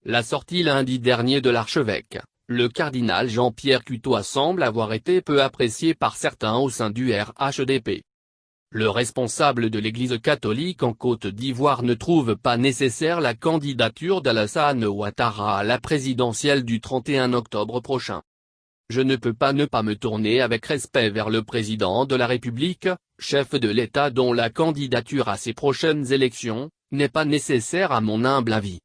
la sortie lundi dernier de l'archevêque, le cardinal Jean-Pierre Cuttois semble avoir été peu apprécié par certains au sein du RHDP. Le responsable de l'Église catholique en Côte d'Ivoire ne trouve pas nécessaire la candidature d'Alassane Ouattara à la présidentielle du 31 octobre prochain. Je ne peux pas ne pas me tourner avec respect vers le président de la République, chef de l'État dont la candidature à ces prochaines élections n'est pas nécessaire à mon humble avis.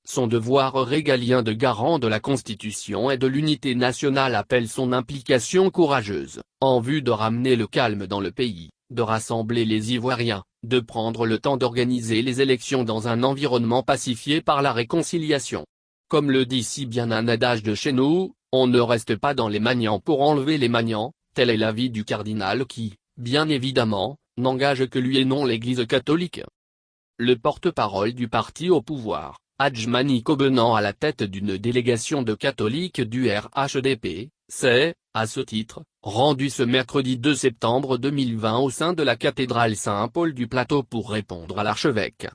Son devoir régalien de garant de la Constitution et de l'unité nationale appelle son implication courageuse, en vue de ramener le calme dans le pays, de rassembler les Ivoiriens, de prendre le temps d'organiser les élections dans un environnement pacifié par la réconciliation. Comme le dit si bien un adage de chez nous, on ne reste pas dans les maniants pour enlever les maniants, tel est l'avis du cardinal qui, bien évidemment, n'engage que lui et non l'Église catholique. Le porte-parole du parti au pouvoir, Adjmani Kobenan à la tête d'une délégation de catholiques du RHDP, s'est, à ce titre, rendu ce mercredi 2 septembre 2020 au sein de la cathédrale Saint-Paul du Plateau pour répondre à l'archevêque.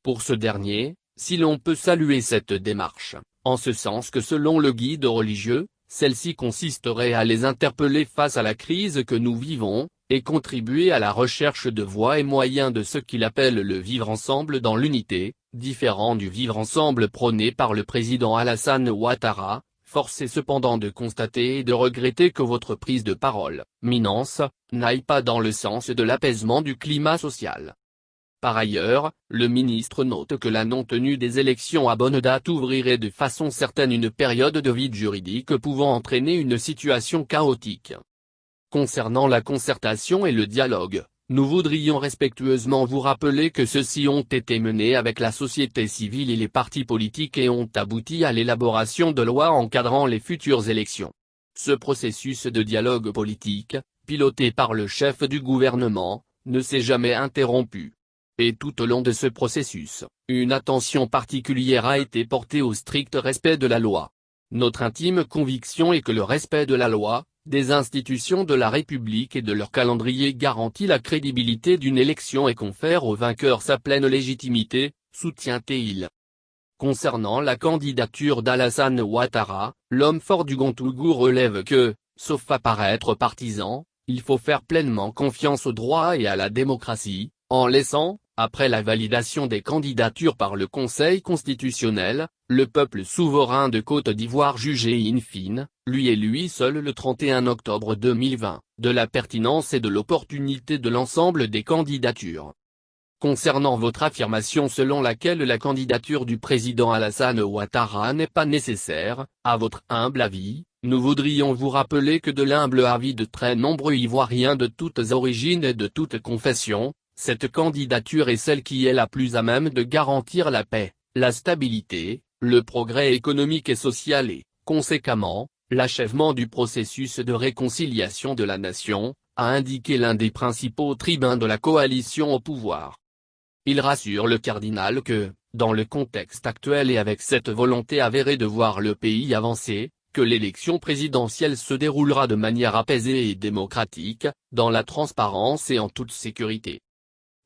Pour ce dernier, si l'on peut saluer cette démarche, en ce sens que selon le guide religieux, celle-ci consisterait à les interpeller face à la crise que nous vivons, et contribuer à la recherche de voies et moyens de ce qu'il appelle le vivre ensemble dans l'unité, différent du vivre ensemble prôné par le président Alassane Ouattara. Force est cependant de constater et de regretter que votre prise de parole, Minence, n'aille pas dans le sens de l'apaisement du climat social. Par ailleurs, le ministre note que la non-tenue des élections à bonne date ouvrirait de façon certaine une période de vide juridique pouvant entraîner une situation chaotique. Concernant la concertation et le dialogue, nous voudrions respectueusement vous rappeler que ceux-ci ont été menés avec la société civile et les partis politiques et ont abouti à l'élaboration de lois encadrant les futures élections. Ce processus de dialogue politique, piloté par le chef du gouvernement, ne s'est jamais interrompu. Et tout au long de ce processus, une attention particulière a été portée au strict respect de la loi. Notre intime conviction est que le respect de la loi, des institutions de la République et de leur calendrier garantit la crédibilité d'une élection et confère au vainqueur sa pleine légitimité, soutient-il. Concernant la candidature d'Alassane Ouattara, l'homme fort du Gontougou relève que, sauf à paraître partisan, il faut faire pleinement confiance au droit et à la démocratie, en laissant, après la validation des candidatures par le Conseil constitutionnel, le peuple souverain de Côte d'Ivoire juger in fine, lui et lui seul le 31 octobre 2020, de la pertinence et de l'opportunité de l'ensemble des candidatures. Concernant votre affirmation selon laquelle la candidature du président Alassane Ouattara n'est pas nécessaire, à votre humble avis, nous voudrions vous rappeler que de l'humble avis de très nombreux Ivoiriens de toutes origines et de toutes confessions, cette candidature est celle qui est la plus à même de garantir la paix, la stabilité, le progrès économique et social et, conséquemment, l'achèvement du processus de réconciliation de la nation, a indiqué l'un des principaux tribuns de la coalition au pouvoir. Il rassure le cardinal que, dans le contexte actuel et avec cette volonté avérée de voir le pays avancer, que l'élection présidentielle se déroulera de manière apaisée et démocratique, dans la transparence et en toute sécurité.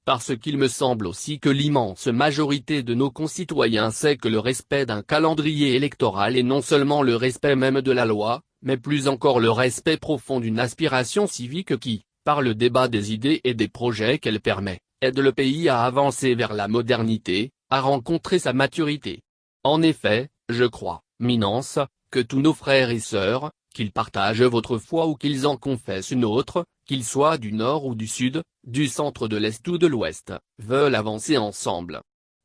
Parce qu'il me semble aussi que l'immense majorité de nos concitoyens sait que le respect d'un calendrier électoral est non seulement le respect même de la loi, mais plus encore le respect profond d'une aspiration civique qui, par le débat des idées et des projets qu'elle permet, aide le pays à avancer vers la modernité, à rencontrer sa maturité. En effet, je crois, Minence, que tous nos frères et sœurs, qu'ils partagent votre foi ou qu'ils en confessent une autre, qu'ils soient du nord ou du sud, du centre de l'est ou de l'ouest, veulent avancer ensemble.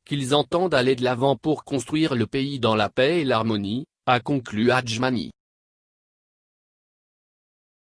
Qu'ils entendent aller de l'avant pour construire le pays dans la paix et l'harmonie, a conclu Adjmani.